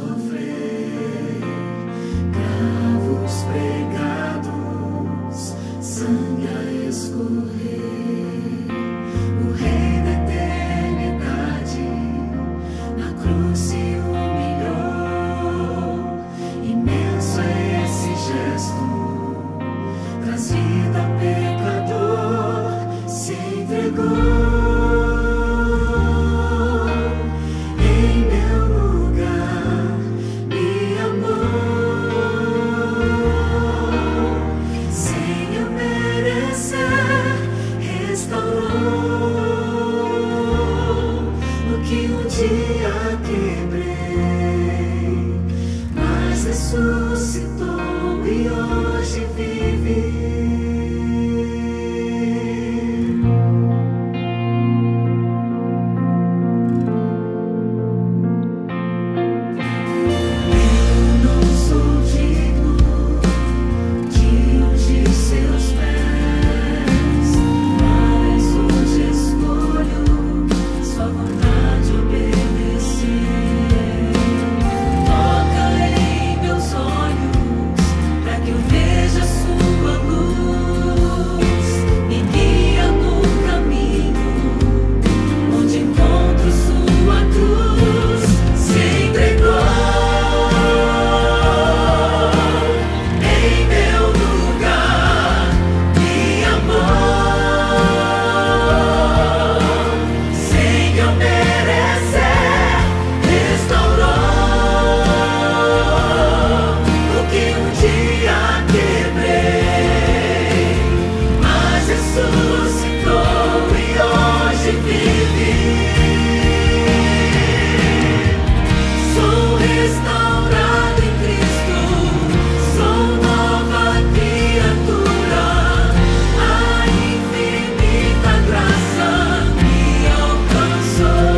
sofrer, cravos pregados, sangue a escorrer, o Rei da eternidade na cruz se humilhou. Imenso é esse gesto, traz vida ao pecador, se entregou. Ressuscitou e hoje vive. Eu não sou digno de ungir seus pés, mas hoje escolho sua vontade obedecer. Toca em meus olhos, para que eu veja sua luz, me guia no caminho, onde encontro sua cruz. Se entregou em meu lugar, me amou, sem eu merecer, restaurou o que um dia quebrei, mas ressuscitou e hoje vive. Sou restaurado em Cristo, sou nova criatura, a infinita graça me alcançou.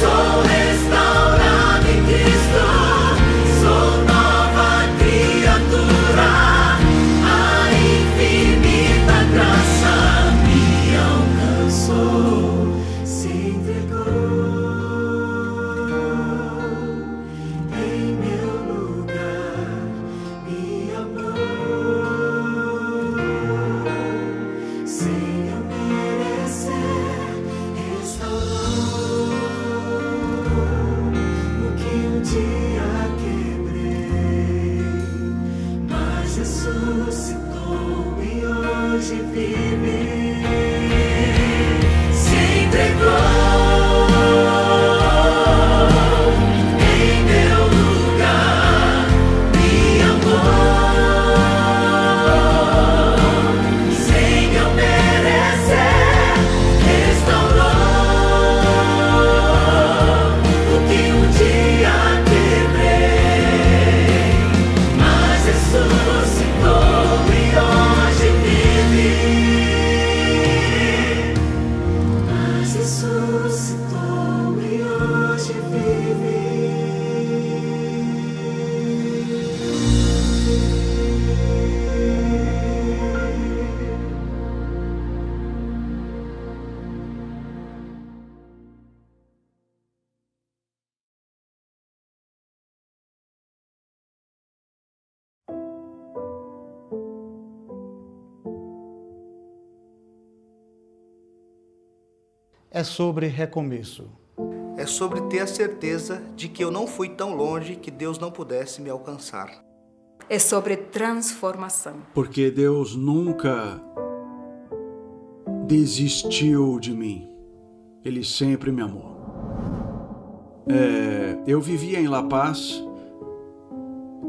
Sou restaurado em Cristo, sou nova criatura, a infinita graça me alcançou. Se entregou em meu lugar, me amou, sem eu merecer, restaurou o que um dia quebrei, mas ressuscitou e hoje vive. Se entregou em meu lugar, me amou, sem eu merecer, restaurou o que um dia quebrei, mas ressuscitou e hoje vive. Mas ressuscitou e hoje vive. É sobre recomeço. É sobre ter a certeza de que eu não fui tão longe que Deus não pudesse me alcançar. É sobre transformação. Porque Deus nunca desistiu de mim. Ele sempre me amou. Eu vivia em La Paz,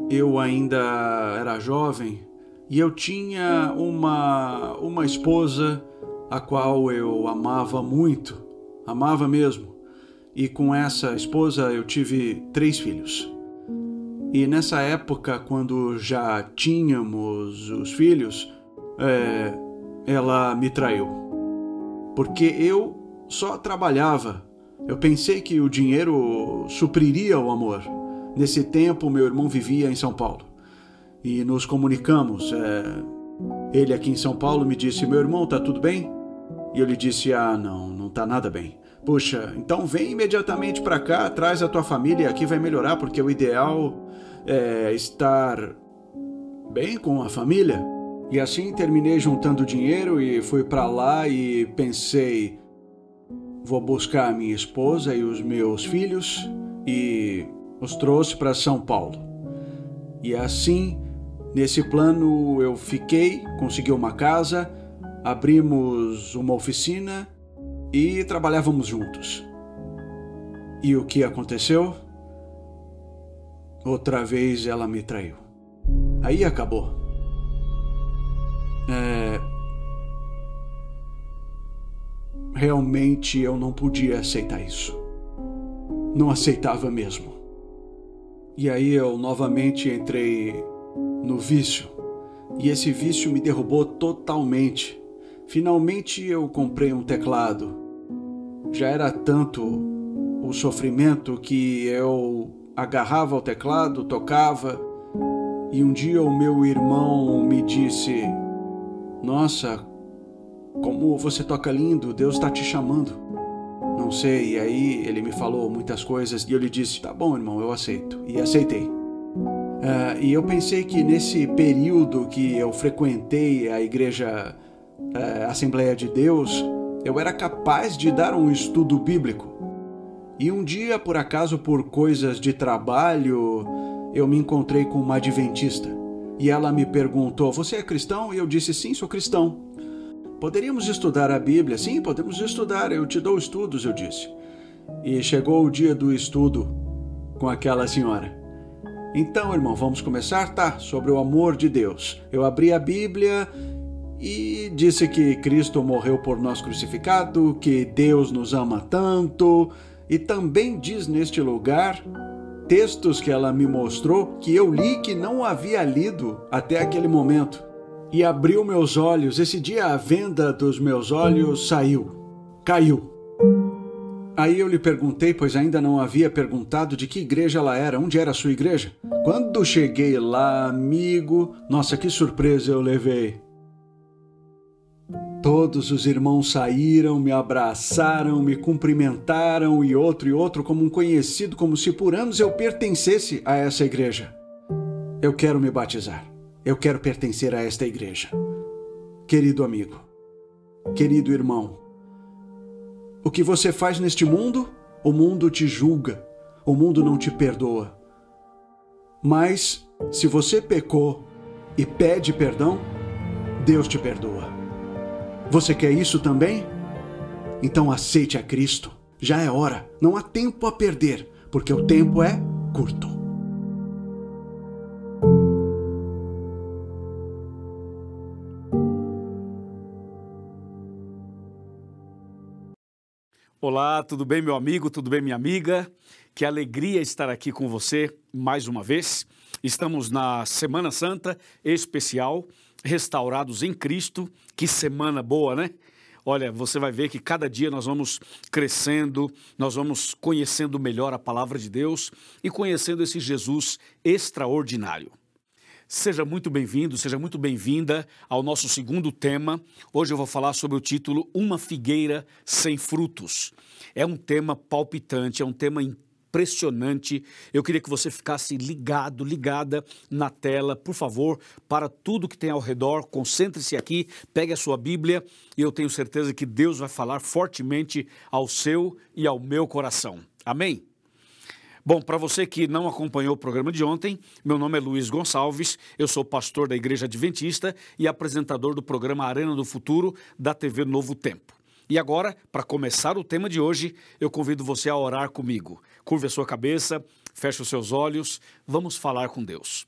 eu ainda era jovem e eu tinha uma esposa a qual eu amava muito, amava mesmo. E com essa esposa eu tive 3 filhos. E nessa época, quando já tínhamos os filhos, ela me traiu. Porque eu só trabalhava. Eu pensei que o dinheiro supriria o amor. Nesse tempo, meu irmão vivia em São Paulo. E nos comunicamos. Ele aqui em São Paulo me disse: meu irmão, tá tudo bem? E eu lhe disse: não tá nada bem. Puxa, então vem imediatamente para cá, traz a tua família, aqui vai melhorar, porque o ideal é estar bem com a família. E assim terminei juntando dinheiro e fui para lá e pensei, vou buscar a minha esposa e os meus filhos e os trouxe para São Paulo. E assim, nesse plano eu fiquei, consegui uma casa, abrimos uma oficina e trabalhávamos juntos. E o que aconteceu? Outra vez ela me traiu. Aí acabou. Realmente eu não podia aceitar isso. Não aceitava mesmo. E aí eu novamente entrei no vício. E esse vício me derrubou totalmente. Finalmente eu comprei um teclado. Já era tanto o sofrimento que eu agarrava o teclado, tocava, e um dia o meu irmão me disse, nossa, como você toca lindo, Deus está te chamando. Não sei, e aí ele me falou muitas coisas e eu lhe disse, tá bom, irmão, eu aceito. E aceitei. E eu pensei que nesse período que eu frequentei a igreja Assembleia de Deus, eu era capaz de dar um estudo bíblico. E um dia, por acaso, por coisas de trabalho, eu me encontrei com uma adventista. E ela me perguntou, você é cristão? E eu disse, sim, sou cristão. Poderíamos estudar a Bíblia? Sim, podemos estudar, eu te dou estudos, eu disse. E chegou o dia do estudo com aquela senhora. Então, irmão, vamos começar? Tá, sobre o amor de Deus. Eu abri a Bíblia e disse que Cristo morreu por nós crucificado, que Deus nos ama tanto, e também diz neste lugar textos que ela me mostrou que eu li que não havia lido até aquele momento. E abriu meus olhos. Esse dia a venda dos meus olhos caiu. Aí eu lhe perguntei, pois ainda não havia perguntado de que igreja ela era, onde era a sua igreja. Quando cheguei lá, amigo, nossa, que surpresa eu levei. Todos os irmãos saíram, me abraçaram, me cumprimentaram e outro como um conhecido, como se por anos eu pertencesse a essa igreja. Eu quero me batizar. Eu quero pertencer a esta igreja. Querido amigo, querido irmão, o que você faz neste mundo, o mundo te julga, o mundo não te perdoa. Mas, se você pecou e pede perdão, Deus te perdoa. Você quer isso também? Então aceite a Cristo. Já é hora, não há tempo a perder, porque o tempo é curto. Olá, tudo bem, meu amigo? Tudo bem, minha amiga? Que alegria estar aqui com você mais uma vez. Estamos na Semana Santa especial, restaurados em Cristo. Que semana boa, né? Olha, você vai ver que cada dia nós vamos crescendo, nós vamos conhecendo melhor a palavra de Deus e conhecendo esse Jesus extraordinário. Seja muito bem-vindo, seja muito bem-vinda ao nosso segundo tema. Hoje eu vou falar sobre o título Uma Figueira Sem Frutos. É um tema palpitante, é um tema impressionante. Eu queria que você ficasse ligado, ligada na tela, por favor, para tudo que tem ao redor. Concentre-se aqui, pegue a sua Bíblia e eu tenho certeza que Deus vai falar fortemente ao seu e ao meu coração. Amém? Bom, para você que não acompanhou o programa de ontem, meu nome é Luiz Gonçalves, eu sou pastor da Igreja Adventista e apresentador do programa Arena do Futuro da TV Novo Tempo. E agora, para começar o tema de hoje, eu convido você a orar comigo. Curve a sua cabeça, feche os seus olhos, vamos falar com Deus.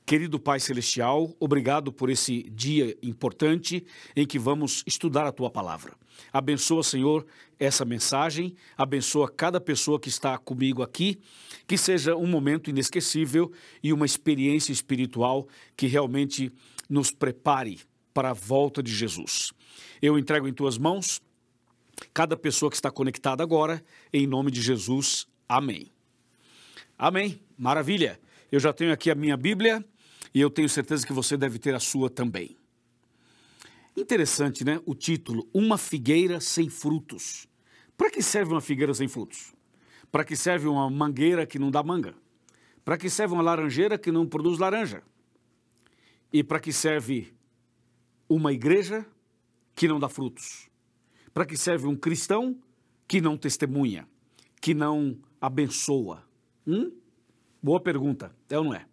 Querido Pai Celestial, obrigado por esse dia importante em que vamos estudar a Tua Palavra. Abençoa, Senhor, essa mensagem, abençoa cada pessoa que está comigo aqui, que seja um momento inesquecível e uma experiência espiritual que realmente nos prepare para a volta de Jesus. Eu entrego em Tuas mãos cada pessoa que está conectada agora, em nome de Jesus. Amém. Amém. Maravilha. Eu já tenho aqui a minha Bíblia e eu tenho certeza que você deve ter a sua também. Interessante, né? O título, Uma Figueira Sem Frutos. Para que serve uma figueira sem frutos? Para que serve uma mangueira que não dá manga? Para que serve uma laranjeira que não produz laranja? E para que serve uma igreja que não dá frutos? Para que serve um cristão que não testemunha, que não abençoa? Boa pergunta, é ou não é?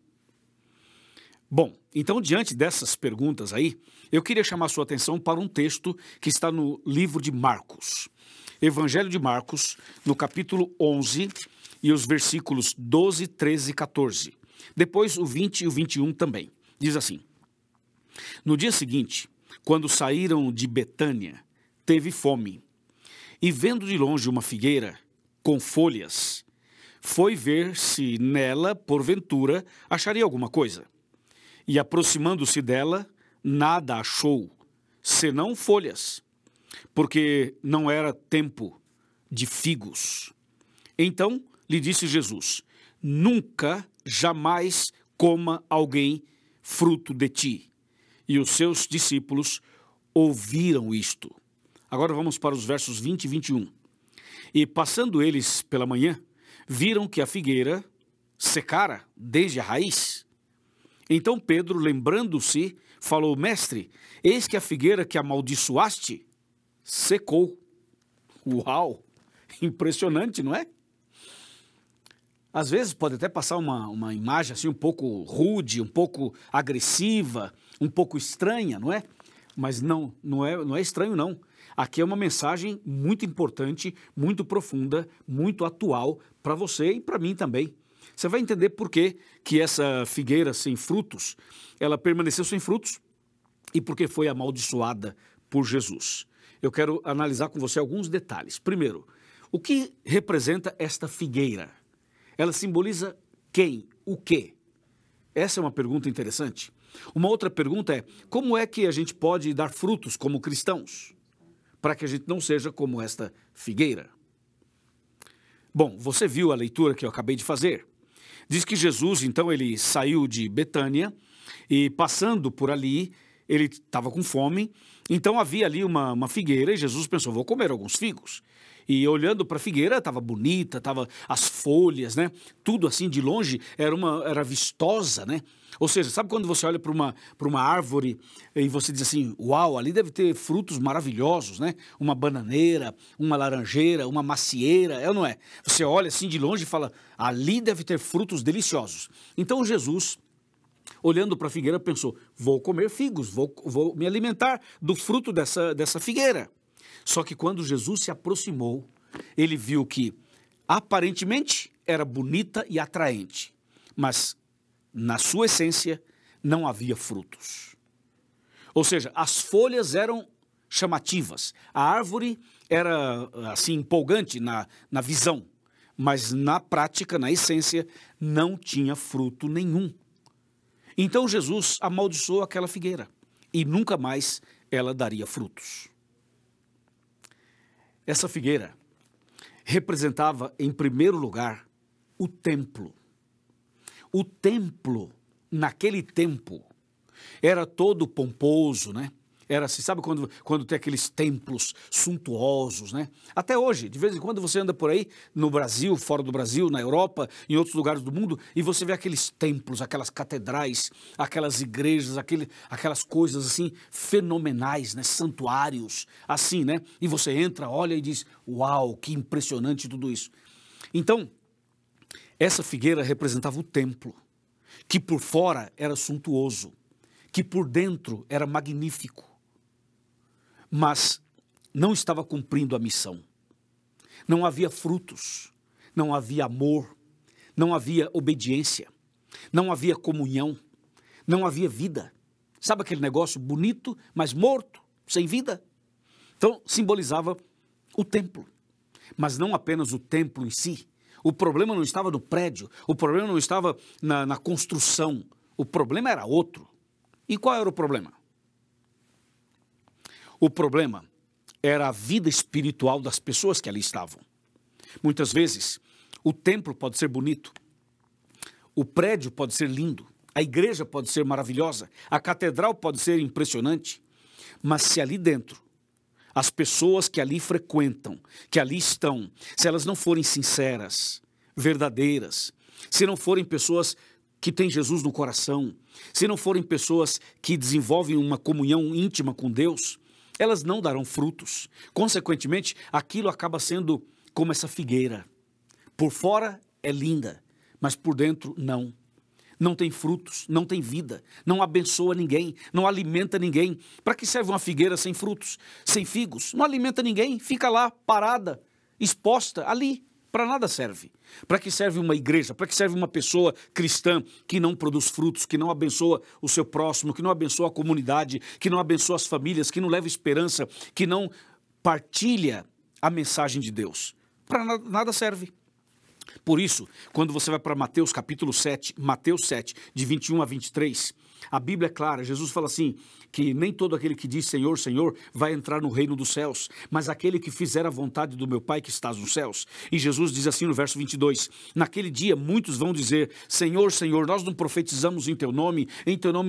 Bom, então diante dessas perguntas aí, eu queria chamar a sua atenção para um texto que está no livro de Marcos. Evangelho de Marcos, no capítulo 11, e os versículos 12, 13 e 14. Depois o 20 e o 21 também. Diz assim: No dia seguinte, quando saíram de Betânia, teve fome, e vendo de longe uma figueira com folhas, foi ver se nela, porventura, acharia alguma coisa. E aproximando-se dela, nada achou, senão folhas, porque não era tempo de figos. Então lhe disse Jesus: Nunca, jamais coma alguém fruto de ti. E os seus discípulos ouviram isto. Agora vamos para os versos 20 e 21. E passando eles pela manhã, viram que a figueira secara desde a raiz. Então Pedro, lembrando-se, falou: Mestre, eis que a figueira que amaldiçoaste secou. Uau! Impressionante, não é? Às vezes pode até passar uma imagem assim um pouco rude, um pouco agressiva, um pouco estranha, não é? Mas não é estranho, não. Aqui é uma mensagem muito importante, muito profunda, muito atual para você e para mim também. Você vai entender por que essa figueira sem frutos, ela permaneceu sem frutos e porque foi amaldiçoada por Jesus. Eu quero analisar com você alguns detalhes. Primeiro, o que representa esta figueira? Ela simboliza quem? O quê? Essa é uma pergunta interessante. Uma outra pergunta é: como é que a gente pode dar frutos como cristãos, para que a gente não seja como esta figueira? Bom, você viu a leitura que eu acabei de fazer. Diz que Jesus, então, ele saiu de Betânia e passando por ali, ele estava com fome, então havia ali uma figueira e Jesus pensou: vou comer alguns figos. E olhando para a figueira, estava bonita, estava as folhas, né? Tudo assim de longe era vistosa, né? Ou seja, sabe quando você olha para uma árvore e você diz assim: uau, ali deve ter frutos maravilhosos, né? Uma bananeira, uma laranjeira, uma macieira, é ou não é? Você olha assim de longe e fala: ali deve ter frutos deliciosos. Então Jesus, olhando para a figueira, pensou: vou comer figos, vou me alimentar do fruto dessa figueira. Só que quando Jesus se aproximou, ele viu que aparentemente era bonita e atraente, mas na sua essência não havia frutos. Ou seja, as folhas eram chamativas, a árvore era assim empolgante na visão, mas na prática, na essência, não tinha fruto nenhum. Então Jesus amaldiçoou aquela figueira e nunca mais ela daria frutos. Essa figueira representava, em primeiro lugar, o templo. O templo, naquele tempo, era todo pomposo, né? Era assim, sabe quando tem aqueles templos suntuosos, né? Até hoje, de vez em quando você anda por aí, no Brasil, fora do Brasil, na Europa, em outros lugares do mundo, e você vê aqueles templos, aquelas catedrais, aquelas igrejas, aquelas coisas assim fenomenais, né? Santuários, assim, né? E você entra, olha e diz: uau, que impressionante tudo isso. Então, essa figueira representava o templo, que por fora era suntuoso, que por dentro era magnífico, mas não estava cumprindo a missão. Não havia frutos, não havia amor, não havia obediência, não havia comunhão, não havia vida. Sabe aquele negócio bonito, mas morto, sem vida? Então, simbolizava o templo, mas não apenas o templo em si. O problema não estava no prédio, o problema não estava na construção, o problema era outro. E qual era o problema? O problema era a vida espiritual das pessoas que ali estavam. Muitas vezes, o templo pode ser bonito, o prédio pode ser lindo, a igreja pode ser maravilhosa, a catedral pode ser impressionante, mas se ali dentro as pessoas que ali frequentam, que ali estão, se elas não forem sinceras, verdadeiras, se não forem pessoas que têm Jesus no coração, se não forem pessoas que desenvolvem uma comunhão íntima com Deus, elas não darão frutos. Consequentemente, aquilo acaba sendo como essa figueira. Por fora é linda, mas por dentro não. Não tem frutos, não tem vida, não abençoa ninguém, não alimenta ninguém. Para que serve uma figueira sem frutos, sem figos? Não alimenta ninguém, fica lá parada, exposta ali, para nada serve. Para que serve uma igreja? Para que serve uma pessoa cristã que não produz frutos, que não abençoa o seu próximo, que não abençoa a comunidade, que não abençoa as famílias, que não leva esperança, que não partilha a mensagem de Deus? Para nada serve. Por isso, quando você vai para Mateus capítulo 7, Mateus 7, de 21 a 23, a Bíblia é clara, Jesus fala assim, que nem todo aquele que diz Senhor, Senhor, vai entrar no reino dos céus, mas aquele que fizer a vontade do meu Pai que estás nos céus. E Jesus diz assim no verso 22, naquele dia muitos vão dizer, Senhor, Senhor, nós não profetizamos em teu nome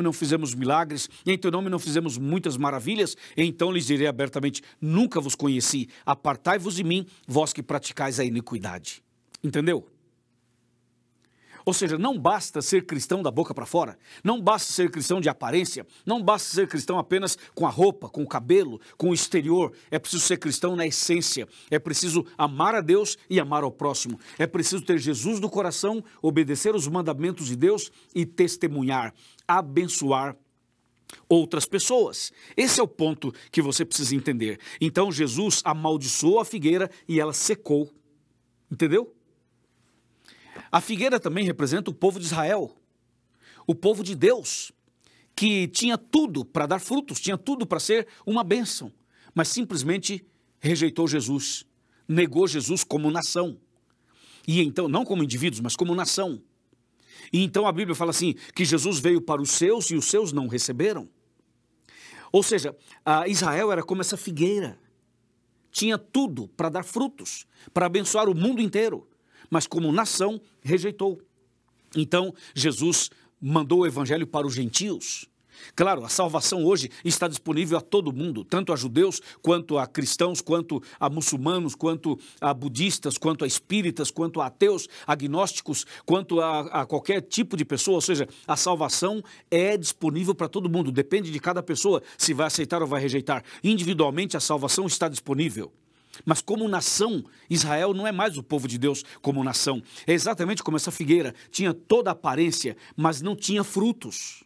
não fizemos milagres, em teu nome não fizemos muitas maravilhas, então lhes direi abertamente, nunca vos conheci, apartai-vos de mim, vós que praticais a iniquidade. Entendeu? Ou seja, não basta ser cristão da boca para fora, não basta ser cristão de aparência, não basta ser cristão apenas com a roupa, com o cabelo, com o exterior. É preciso ser cristão na essência, é preciso amar a Deus e amar ao próximo. É preciso ter Jesus no coração, obedecer os mandamentos de Deus e testemunhar, abençoar outras pessoas. Esse é o ponto que você precisa entender. Então Jesus amaldiçoou a figueira e ela secou. Entendeu? A figueira também representa o povo de Israel, o povo de Deus, que tinha tudo para dar frutos, tinha tudo para ser uma bênção, mas simplesmente rejeitou Jesus, negou Jesus como nação. E então, não como indivíduos, mas como nação. E então a Bíblia fala assim, que Jesus veio para os seus e os seus não receberam. Ou seja, Israel era como essa figueira, tinha tudo para dar frutos, para abençoar o mundo inteiro, mas como nação rejeitou. Então Jesus mandou o evangelho para os gentios. Claro, a salvação hoje está disponível a todo mundo, tanto a judeus, quanto a cristãos, quanto a muçulmanos, quanto a budistas, quanto a espíritas, quanto a ateus, agnósticos, quanto a qualquer tipo de pessoa. Ou seja, a salvação é disponível para todo mundo, depende de cada pessoa se vai aceitar ou vai rejeitar. Individualmente a salvação está disponível. Mas como nação, Israel não é mais o povo de Deus como nação. É exatamente como essa figueira, tinha toda a aparência, mas não tinha frutos.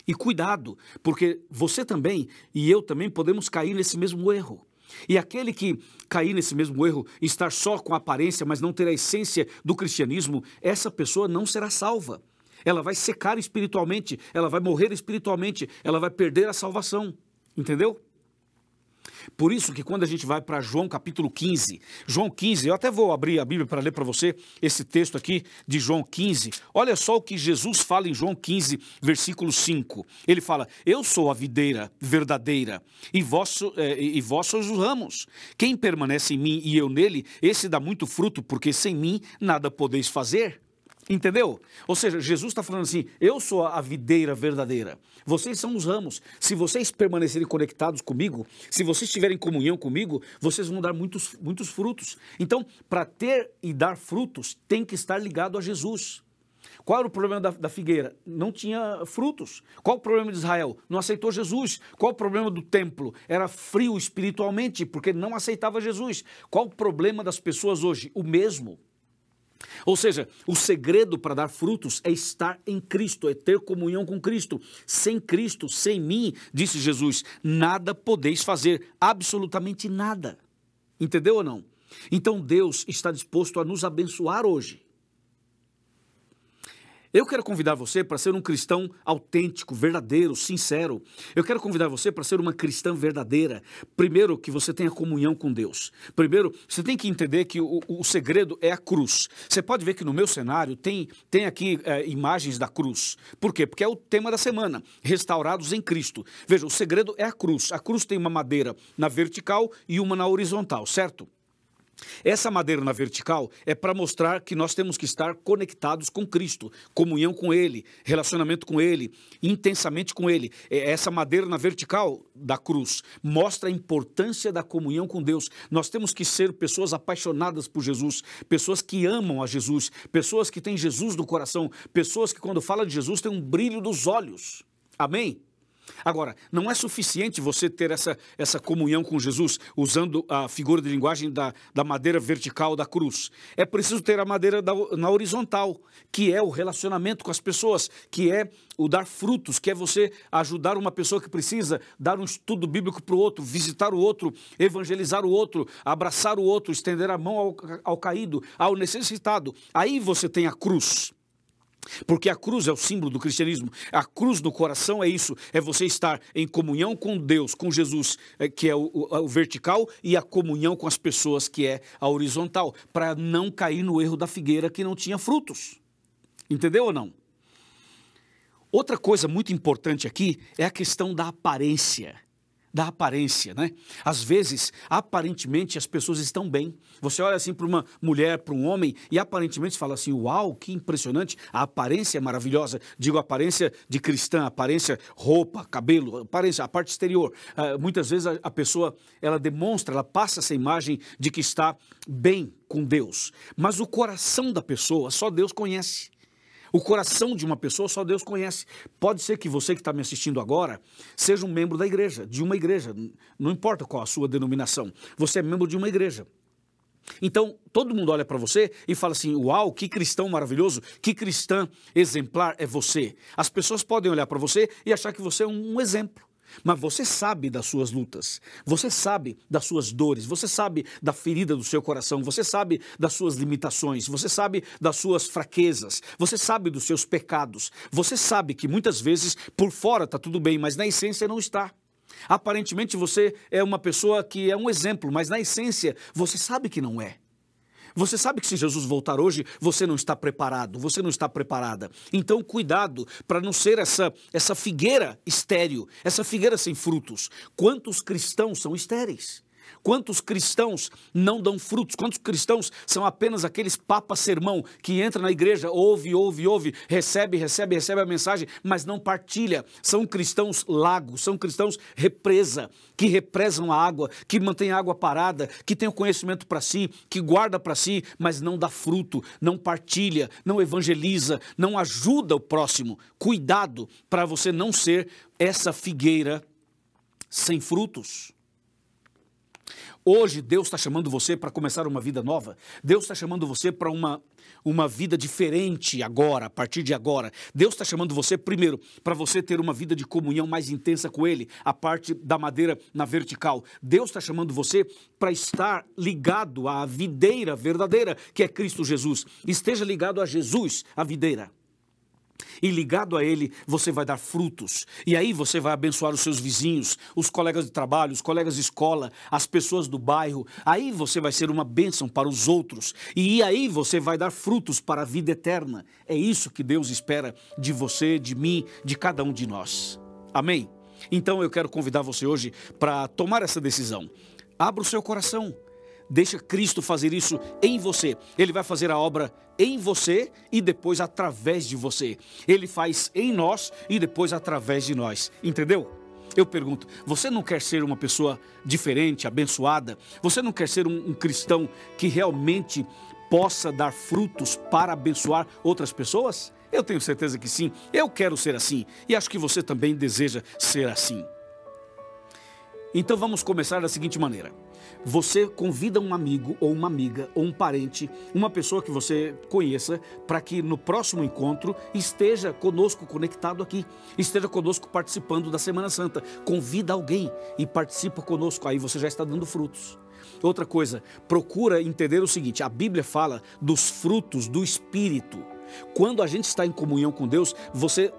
E cuidado, porque você também e eu também podemos cair nesse mesmo erro. E aquele que cair nesse mesmo erro, estar só com a aparência, mas não ter a essência do cristianismo, essa pessoa não será salva. Ela vai secar espiritualmente, ela vai morrer espiritualmente, ela vai perder a salvação. Entendeu? Por isso que quando a gente vai para João capítulo 15, João 15, eu até vou abrir a Bíblia para ler para você esse texto aqui de João 15. Olha só o que Jesus fala em João 15, versículo 5. Ele fala, eu sou a videira verdadeira e vós sois os ramos. Quem permanece em mim e eu nele, esse dá muito fruto, porque sem mim nada podeis fazer. Entendeu? Ou seja, Jesus está falando assim, eu sou a videira verdadeira, vocês são os ramos. Se vocês permanecerem conectados comigo, se vocês estiverem em comunhão comigo, vocês vão dar muitos frutos. Então, para ter e dar frutos, tem que estar ligado a Jesus. Qual era o problema da figueira? Não tinha frutos. Qual o problema de Israel? Não aceitou Jesus. Qual o problema do templo? Era frio espiritualmente, porque não aceitava Jesus. Qual o problema das pessoas hoje? O mesmo. Ou seja, o segredo para dar frutos é estar em Cristo, é ter comunhão com Cristo. Sem Cristo, sem mim, disse Jesus, nada podeis fazer, absolutamente nada. Entendeu ou não? Então Deus está disposto a nos abençoar hoje. Eu quero convidar você para ser um cristão autêntico, verdadeiro, sincero. Eu quero convidar você para ser uma cristã verdadeira. Primeiro, que você tenha comunhão com Deus. Primeiro, você tem que entender que o segredo é a cruz. Você pode ver que no meu cenário tem aqui imagens da cruz. Por quê? Porque é o tema da semana, restaurados em Cristo. Veja, o segredo é a cruz. A cruz tem uma madeira na vertical e uma na horizontal, certo? Essa madeira na vertical é para mostrar que nós temos que estar conectados com Cristo, comunhão com Ele, relacionamento com Ele, intensamente com Ele. Essa madeira na vertical da cruz mostra a importância da comunhão com Deus. Nós temos que ser pessoas apaixonadas por Jesus, pessoas que amam a Jesus, pessoas que têm Jesus no coração, pessoas que quando falam de Jesus têm um brilho dos olhos. Amém? Agora, não é suficiente você ter essa comunhão com Jesus usando a figura de linguagem da madeira vertical da cruz. É preciso ter a madeira na horizontal, que é o relacionamento com as pessoas, que é o dar frutos, que é você ajudar uma pessoa que precisa, dar um estudo bíblico para o outro, visitar o outro, evangelizar o outro, abraçar o outro, estender a mão ao caído, ao necessitado. Aí você tem a cruz. Porque a cruz é o símbolo do cristianismo. A cruz no coração é isso, é você estar em comunhão com Deus, com Jesus, que é o vertical, e a comunhão com as pessoas, que é a horizontal, para não cair no erro da figueira que não tinha frutos. Entendeu ou não? Outra coisa muito importante aqui é a questão da aparência. Da aparência, né? Às vezes, aparentemente, as pessoas estão bem. Você olha assim para uma mulher, para um homem, e aparentemente fala assim, uau, que impressionante, a aparência é maravilhosa. Digo, a aparência de cristã, aparência, roupa, cabelo, aparência, a parte exterior. Muitas vezes a pessoa, ela demonstra, ela passa essa imagem de que está bem com Deus. Mas o coração da pessoa, só Deus conhece. O coração de uma pessoa só Deus conhece. Pode ser que você que está me assistindo agora seja um membro da igreja, de uma igreja. Não importa qual a sua denominação. Você é membro de uma igreja. Então, todo mundo olha para você e fala assim, uau, que cristão maravilhoso, que cristã exemplar é você. As pessoas podem olhar para você e achar que você é um exemplo. Mas você sabe das suas lutas, você sabe das suas dores, você sabe da ferida do seu coração, você sabe das suas limitações, você sabe das suas fraquezas, você sabe dos seus pecados, você sabe que muitas vezes por fora está tudo bem, mas na essência não está. Aparentemente você é uma pessoa que é um exemplo, mas na essência você sabe que não é. Você sabe que se Jesus voltar hoje, você não está preparado, você não está preparada. Então, cuidado para não ser essa figueira estéril, essa figueira sem frutos. Quantos cristãos são estéreis? Quantos cristãos não dão frutos? Quantos cristãos são apenas aqueles papa-sermão que entra na igreja, ouve, recebe a mensagem, mas não partilha? São cristãos lagos, são cristãos represa, que represam a água, que mantém a água parada, que tem o conhecimento para si, que guarda para si, mas não dá fruto, não partilha, não evangeliza, não ajuda o próximo. Cuidado para você não ser essa figueira sem frutos. Hoje Deus está chamando você para começar uma vida nova. Deus está chamando você para uma vida diferente agora, a partir de agora. Deus está chamando você, primeiro, para você ter uma vida de comunhão mais intensa com Ele, a parte da madeira na vertical. Deus está chamando você para estar ligado à videira verdadeira, que é Cristo Jesus. Esteja ligado a Jesus, a videira. E ligado a Ele, você vai dar frutos. E aí você vai abençoar os seus vizinhos, os colegas de trabalho, os colegas de escola, as pessoas do bairro. Aí você vai ser uma bênção para os outros. E aí você vai dar frutos para a vida eterna. É isso que Deus espera de você, de mim, de cada um de nós. Amém? Então eu quero convidar você hoje para tomar essa decisão. Abra o seu coração. Deixa Cristo fazer isso em você. Ele vai fazer a obra em você e depois através de você. Ele faz em nós e depois através de nós. Entendeu? Eu pergunto, você não quer ser uma pessoa diferente, abençoada? Você não quer ser um cristão que realmente possa dar frutos para abençoar outras pessoas? Eu tenho certeza que sim. Eu quero ser assim. E acho que você também deseja ser assim. Então vamos começar da seguinte maneira. Você convida um amigo ou uma amiga ou um parente, uma pessoa que você conheça, para que no próximo encontro esteja conosco conectado aqui, esteja conosco participando da Semana Santa. Convida alguém e participa conosco, aí você já está dando frutos. Outra coisa, procura entender o seguinte, a Bíblia fala dos frutos do Espírito. Quando a gente está em comunhão com Deus, você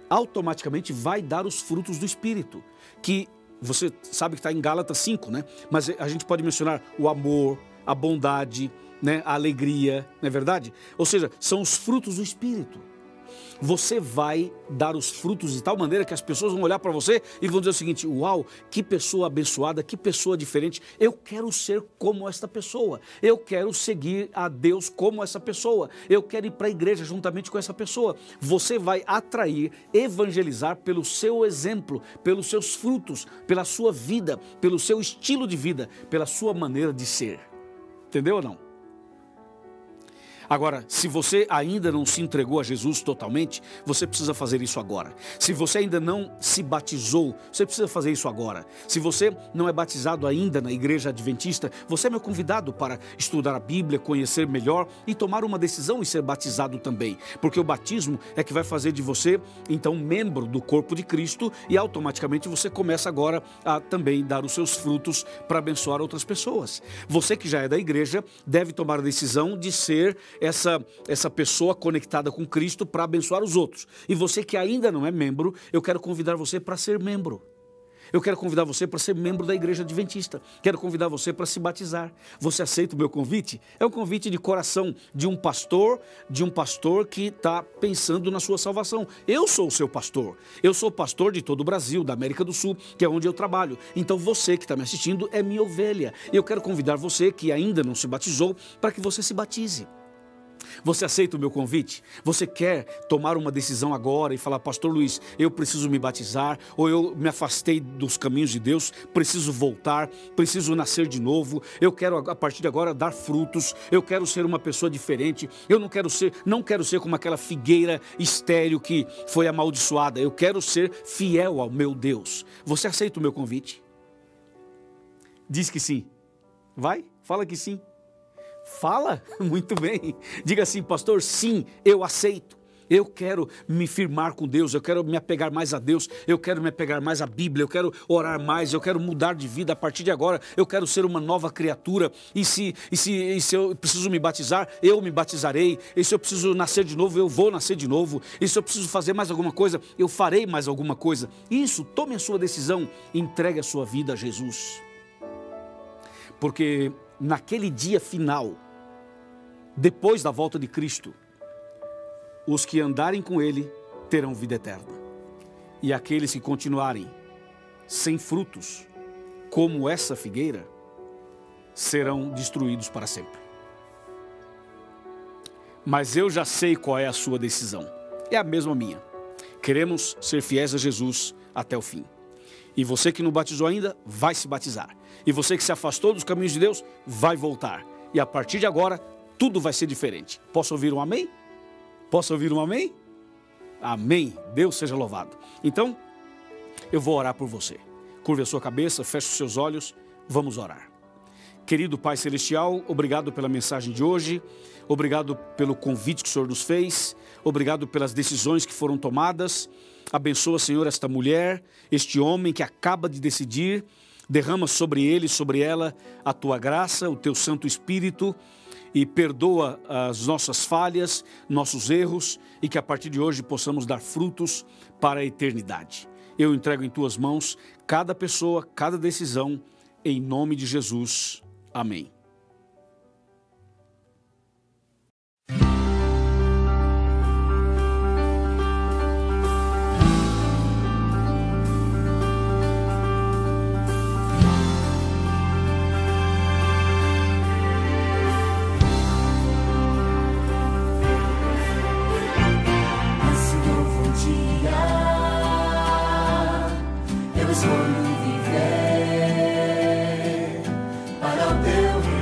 automaticamente vai dar os frutos do Espírito, que você sabe que está em Gálatas 5, né? Mas a gente pode mencionar o amor, a bondade, né? A alegria, não é verdade? Ou seja, são os frutos do Espírito. você vai dar os frutos de tal maneira que as pessoas vão olhar para você e vão dizer o seguinte: uau, que pessoa abençoada, que pessoa diferente, eu quero ser como esta pessoa, eu quero seguir a Deus como essa pessoa, eu quero ir para a igreja juntamente com essa pessoa. Você vai atrair, evangelizar pelo seu exemplo, pelos seus frutos, pela sua vida, pelo seu estilo de vida, pela sua maneira de ser. Entendeu ou não? Agora, se você ainda não se entregou a Jesus totalmente, você precisa fazer isso agora. Se você ainda não se batizou, você precisa fazer isso agora. Se você não é batizado ainda na igreja adventista, você é meu convidado para estudar a Bíblia, conhecer melhor e tomar uma decisão e ser batizado também. Porque o batismo é que vai fazer de você, então, membro do corpo de Cristo e automaticamente você começa agora a também dar os seus frutos para abençoar outras pessoas. Você que já é da igreja deve tomar a decisão de ser essa pessoa conectada com Cristo para abençoar os outros. E você que ainda não é membro, eu quero convidar você para ser membro. Eu quero convidar você para ser membro da igreja adventista. Quero convidar você para se batizar. Você aceita o meu convite? É um convite de coração de um pastor que está pensando na sua salvação. Eu sou o seu pastor. Eu sou pastor de todo o Brasil, da América do Sul, que é onde eu trabalho. Então você que está me assistindo é minha ovelha. E eu quero convidar você que ainda não se batizou para que você se batize. Você aceita o meu convite? Você quer tomar uma decisão agora e falar: pastor Luiz, eu preciso me batizar, ou eu me afastei dos caminhos de Deus, preciso voltar, preciso nascer de novo, eu quero a partir de agora dar frutos, eu quero ser uma pessoa diferente, eu não quero ser como aquela figueira estéril que foi amaldiçoada, eu quero ser fiel ao meu Deus. Você aceita o meu convite? Diz que sim. Vai? Fala que sim. Fala? Muito bem. Diga assim: pastor, sim, eu aceito. Eu quero me firmar com Deus, eu quero me apegar mais a Deus, eu quero me apegar mais à Bíblia, eu quero orar mais, eu quero mudar de vida a partir de agora, eu quero ser uma nova criatura. E se eu preciso me batizar, eu me batizarei. E se eu preciso nascer de novo, eu vou nascer de novo. E se eu preciso fazer mais alguma coisa, eu farei mais alguma coisa. Isso, tome a sua decisão, entregue a sua vida a Jesus. Porque naquele dia final, depois da volta de Cristo, os que andarem com Ele terão vida eterna. E aqueles que continuarem sem frutos, como essa figueira, serão destruídos para sempre. Mas eu já sei qual é a sua decisão. É a mesma minha. Queremos ser fiéis a Jesus até o fim. E você que não batizou ainda, vai se batizar. E você que se afastou dos caminhos de Deus, vai voltar. E a partir de agora, tudo vai ser diferente. Posso ouvir um amém? Posso ouvir um amém? Amém. Deus seja louvado. Então, eu vou orar por você. Curve a sua cabeça, feche os seus olhos, vamos orar. Querido Pai Celestial, obrigado pela mensagem de hoje, obrigado pelo convite que o Senhor nos fez, obrigado pelas decisões que foram tomadas. Abençoa, Senhor, esta mulher, este homem que acaba de decidir. Derrama sobre ele, sobre ela, a Tua graça, o Teu Santo Espírito, e perdoa as nossas falhas, nossos erros, e que a partir de hoje possamos dar frutos para a eternidade. Eu entrego em Tuas mãos cada pessoa, cada decisão, em nome de Jesus. Amém. Escolho viver para o Teu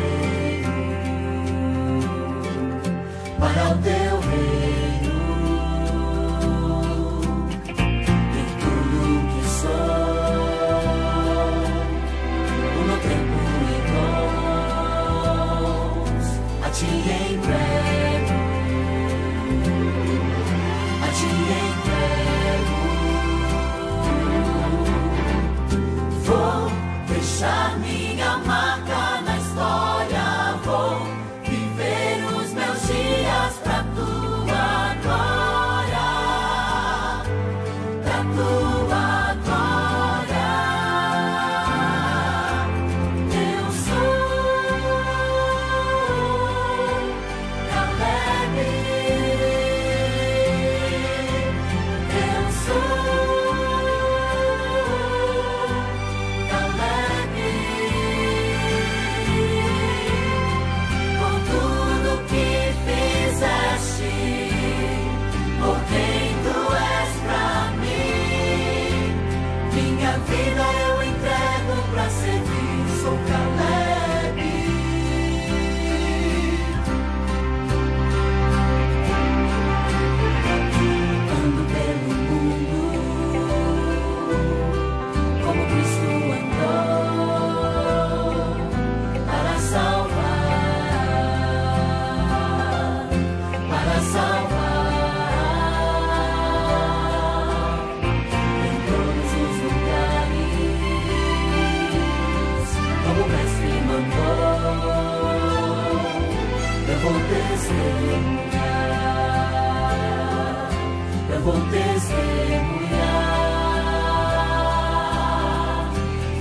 vou testemunhar.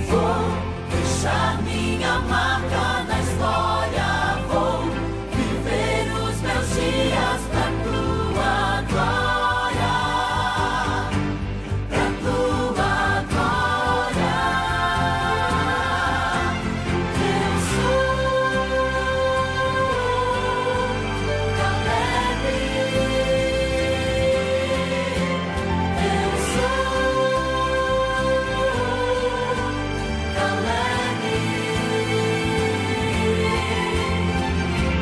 Vou deixar minha marca na história. Vou viver os meus dias pra tua glória. Pra tua glória. Eu sou Caleb. Eu sou Caleb.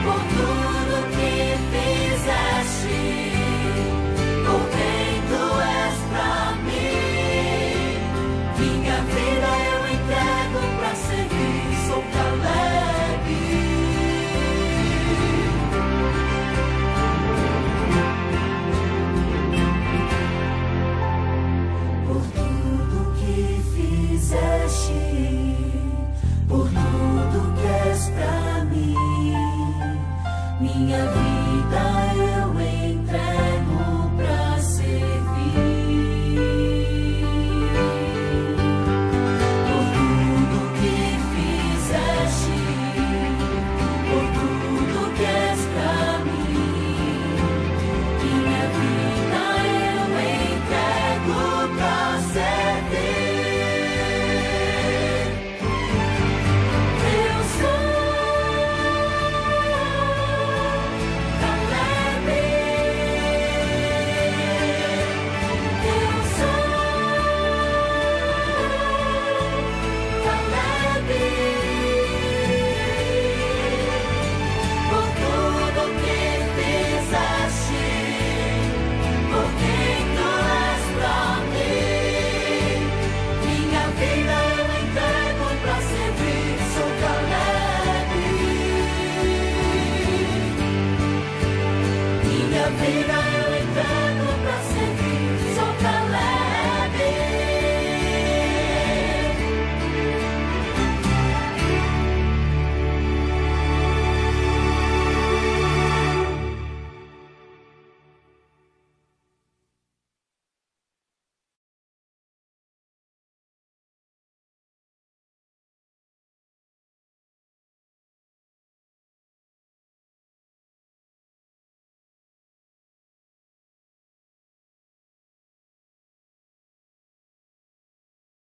Por tudo que fizeste, por quem tu és pra mim, minha vida eu entrego pra servir. Sou Caleb. Por tudo que fizeste, por tudo que és pra mim, minha vida eu entrego pra servir. Por tudo que fizeste, por tudo que és pra mim, minha vida eu entrego pra servir. Eu sou Caleb. Eu sou Caleb. Por tudo que fizeste, por quem tu és pra mim, minha vida eu entrego pra servir. Sou Caleb. Minha vida eu entrego